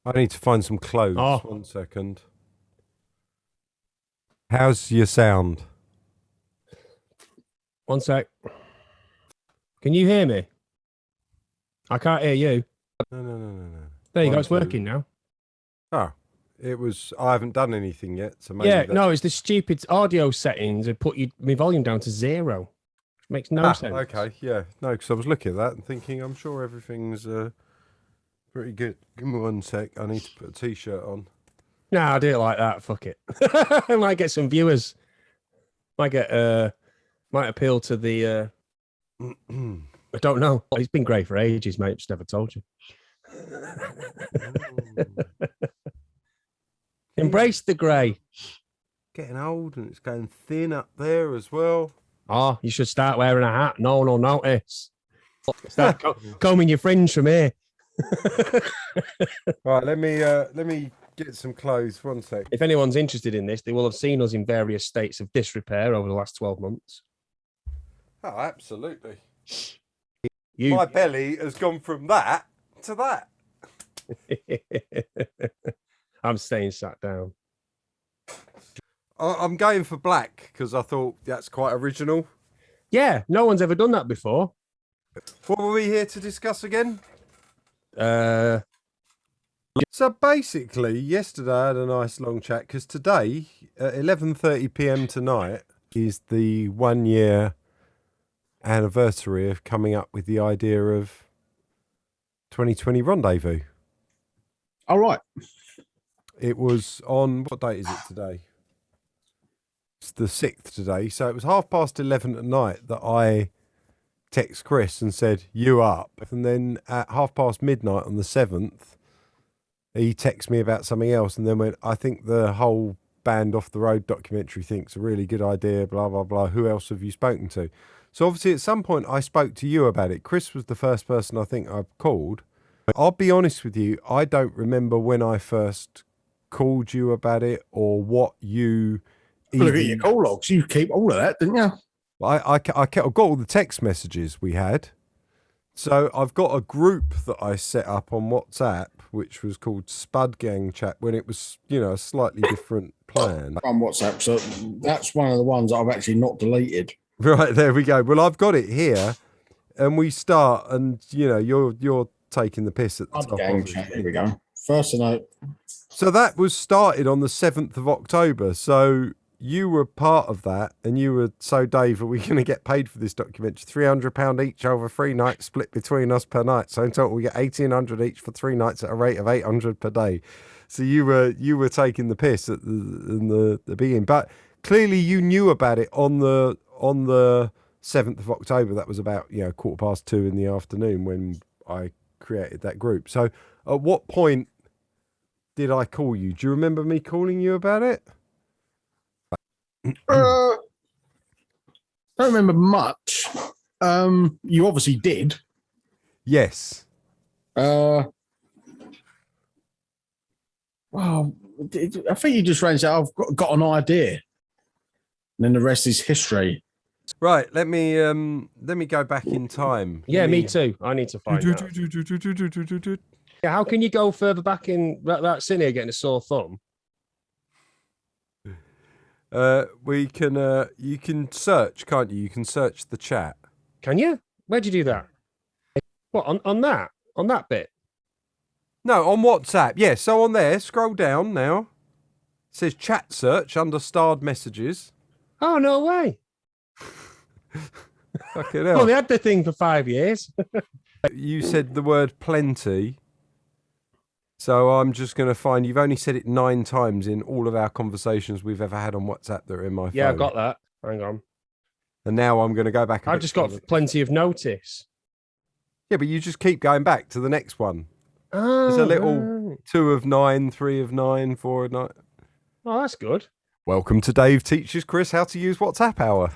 I need to find some clothes. Oh. 1 second. How's your sound? 1 sec. Can you hear me? I can't hear you. No. There you go. One, It's two. working now. Oh, it was. I haven't done anything yet, so maybe. Yeah, no, it's the stupid audio settings. I put my volume down to 0. Makes no sense. Okay, yeah, no, because I was looking at that and thinking, I'm sure everything's pretty good. Give me 1 sec. I need to put a t-shirt on. No, I do it like that. Fuck it. I might get some viewers. Might appeal to the. I don't know. It's been great for ages, mate. Just never told you. Embrace the grey. Getting old and it's going thin up there as well. Oh, you should start wearing a hat. No one will notice. Start combing your fringe from here. Right, let me get some clothes. 1 sec. If anyone's interested in this, they will have seen us in various states of disrepair over the last 12 months. Oh, absolutely. My belly has gone from that to that. I'm staying sat down. I'm going for black because I thought that's quite original. Yeah, no one's ever done that before. What were we here to discuss again? So basically, yesterday I had a nice long chat because today at 11:30 p.m. tonight is the 1 year anniversary of coming up with the idea of 2020 Rendezvous. All right. It was on, what date is it today? It's the 6th today. So it was 11:30 at night that I text Chris and said, you up? And then at midnight on the 7th, he texted me about something else and then went, I think the whole Band Off the Road documentary think's a really good idea, blah, blah, blah. Who else have you spoken to? So obviously at some point I spoke to you about it. Chris was the first person I think I called. I'll be honest with you, I don't remember when I first called you about it or what you... Look at your call logs. You keep all of that, didn't you? I got all the text messages we had. So I've got a group that I set up on WhatsApp, which was called Spud Gang Chat, when it was, a slightly different plan. On WhatsApp. So that's one of the ones I've actually not deleted. Right, there we go. Well, I've got it here, and we start, and, you're taking the piss at the top. Gang Chat. Here we go. First note. So that was started on the 7th of October. So you were part of that, and you were, so Dave, are we going to get paid for this documentary? £300 each over 3 nights, split between us per night. So in total, we get 1,800 each for 3 nights at a rate of 800 per day. So you were taking the piss at in the beginning, but clearly you knew about it on the 7th of October. That was about 2:15 in the afternoon when I created that group. So at what point did I call you? Do you remember me calling you about it? Don't remember much. You obviously did. Yes. Well, I think you just ran. I've got an idea, and then the rest is history. Right. Let me go back in time. Yeah, me too. I need to find out. Yeah, how can you go further back in that scene here getting a sore thumb? We can. You can search, can't you? You can search the chat. Can you? Where'd you do that? What on that bit? No, on WhatsApp. Yeah. So on there, scroll down now. It says chat search under starred messages. Oh no way! Fucking hell. Well, they had the thing for 5 years. You said the word plenty. So I'm just going to find, you've only said it 9 times in all of our conversations we've ever had on WhatsApp that are in my phone. Yeah, I got that. Hang on. And now I'm going to go back. I've just got plenty of notice. Yeah, but you just keep going back to the next one. Oh, there's a little 2 of 9, 3 of 9, 4 of 9. Oh, that's good. Welcome to Dave Teaches Chris how to use WhatsApp Hour.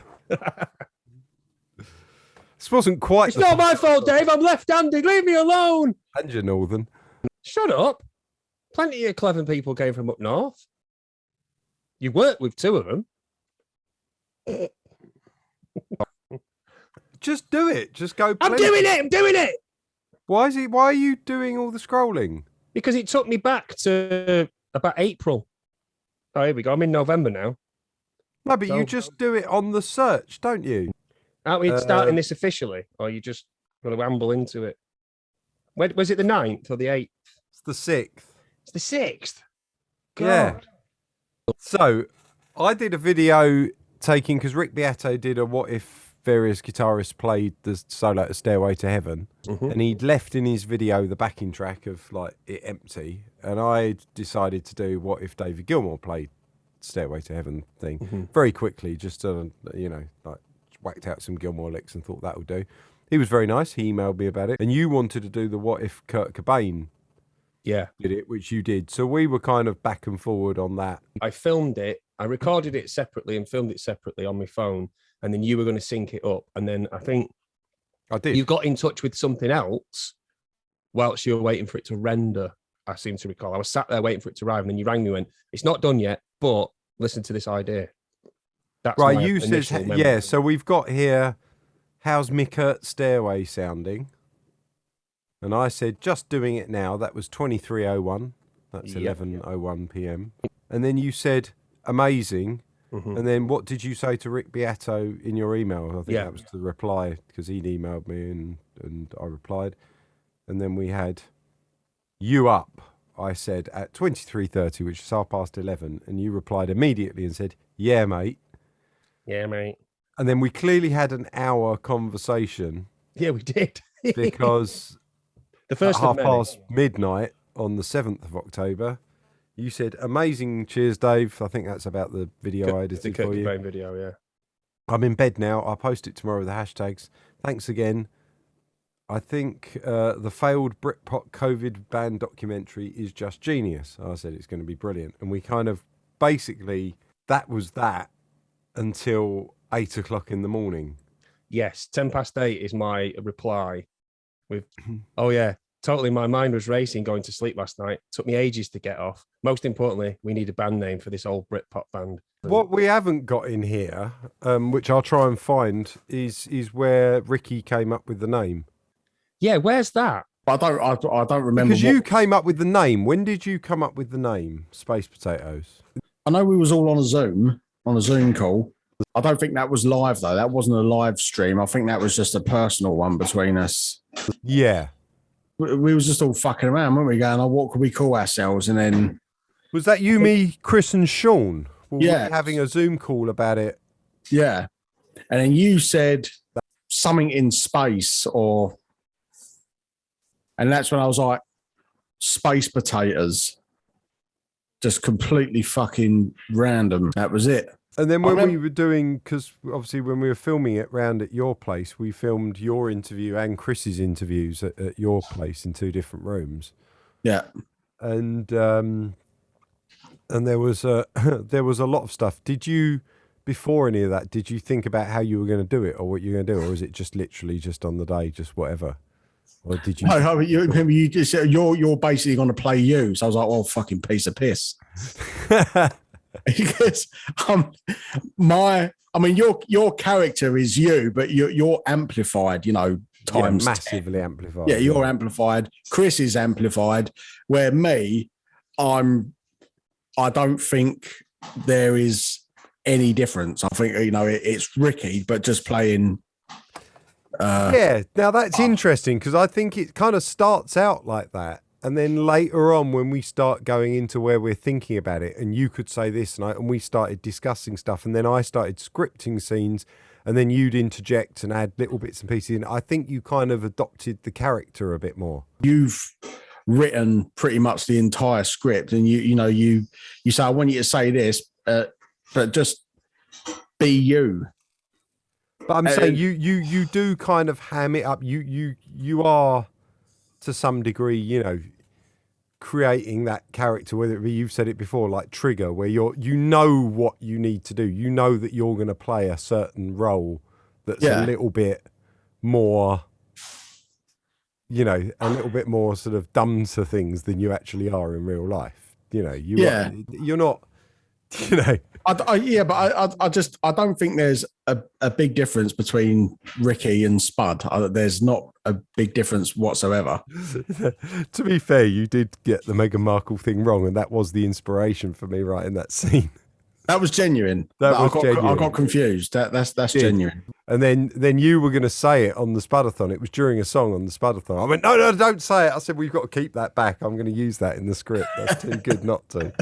This wasn't quite... It's not my fault, Dave. I'm left-handed. Leave me alone. And you're northern. Shut up. Plenty of clever people came from up north. You worked with 2 of them. Just do it. Just go. I'm doing it. Why are you doing all the scrolling? Because it took me back to about April. Oh, here we go. I'm in November now. No, but So- you just do it on the search, don't you? Are we starting this officially, or are you just going to ramble into it? When, was it the 9th or the 8th? It's the 6th. It's the 6th. Yeah. God. So I did a video taking, because Rick Beato did a what if various guitarists played the solo to Stairway to Heaven, Mhm. and he'd left in his video the backing track of like it empty, and I decided to do what if David Gilmour played Stairway to Heaven thing very quickly, just to, you know, like whacked out some Gilmour licks and thought that would do. He was very nice. He emailed me about it, and you wanted to do the what if Kurt Cobain Yeah. did it, which you did. So we were kind of back and forward on that. I filmed it. I recorded it separately and filmed it separately on my phone. And then you were going to sync it up. And then I think I did. you got in touch with something else whilst you were waiting for it to render. I seem to recall. I was sat there waiting for it to arrive. And then you rang me and went, it's not done yet, but listen to this idea. That's Right, my you initial said, memory. yeah, so we've got here, how's Mick Hurt Stairway sounding? And I said, just doing it now. That was 23:01. That's Yep. 11:01 p.m. And then you said, amazing. Mhm. And then what did you say to Rick Beato in your email? I think Yeah. that was the reply, because he'd emailed me and I replied. And then we had, you up, I said, at 23:30, which is 11:30. And you replied immediately and said, yeah, mate. Yeah, mate. And then we clearly had an hour conversation Yeah, we did. because the at first of many. midnight on the 7th of October, you said, amazing, cheers, Dave. I think that's about the video I The edited Kurt for you. Cobain video, yeah. I'm in bed now. I'll post it tomorrow with the hashtags. Thanks again. I think the failed Britpop COVID band documentary is just genius. I said it's going to be brilliant. And we kind of basically, that was that until 8 o'clock in the morning. Yes, 8:10 is my reply with, oh yeah, totally. My mind was racing going to sleep last night. Took me ages to get off. Most importantly, we need a band name for this old Britpop band. What we haven't got in here, which I'll try and find, is where Ricky came up with the name. Yeah, where's that? I don't remember. Because you came up with the name. When did you come up with the name Space Potatoes? I know we was all on a Zoom call. I don't think that was live though. That wasn't a live stream. I think that was just a personal one between us. Yeah. We was just all fucking around, weren't we? Going, oh, what could we call ourselves? And then Was that you, me, Chris, and Sean? Were Yeah. we having a Zoom call about it? yeah, and then you said something in space, and that's when I was like, space potatoes. Just completely fucking random. That was it. And then when I we were doing, because obviously when we were filming it round at your place, we filmed your interview and Chris's interviews at your place in 2 different rooms. Yeah. And there was there was a lot of stuff. Did you, before any of that, did you think about how you were going to do it or what you were going to do, or was it just literally just on the day, just whatever? Or did you? No, you remember you just said you're basically going to play you. So I was like, well, fucking piece of piss. Because your character is you, but you're amplified, you know, Yeah, times 10. massively amplified. Yeah, you're amplified. Chris is amplified. Where me, I don't think there is any difference. I think, you know, it's Ricky, but just playing. Yeah, now that's interesting because I think it kind of starts out like that. And then later on, when we start going into where we're thinking about it, and you could say this, and we started discussing stuff, and then I started scripting scenes, and then you'd interject and add little bits and pieces in. I think you kind of adopted the character a bit more. You've written pretty much the entire script, and you say, I want you to say this, but just be you. But I'm saying you do kind of ham it up. You are, to some degree, you know, creating that character, whether it be, you've said it before, like Trigger, where you know what you need to do. You know that you're going to play a certain role that's a little bit more, you know, a little bit more sort of dumb to things than you actually are in real life. You know, you're not You know, I don't think there's a big difference between Ricky and Spud. There's not a big difference whatsoever. to be fair, you did get the Meghan Markle thing wrong, and that was the inspiration for me writing that scene. That was genuine. That was genuine. I got confused. That's genuine. And then you were going to say it on the Spudathon. It was during a song on the Spudathon. I went, no, don't say it. I said, we've got to keep that back. I'm going to use that in the script. That's too good not to.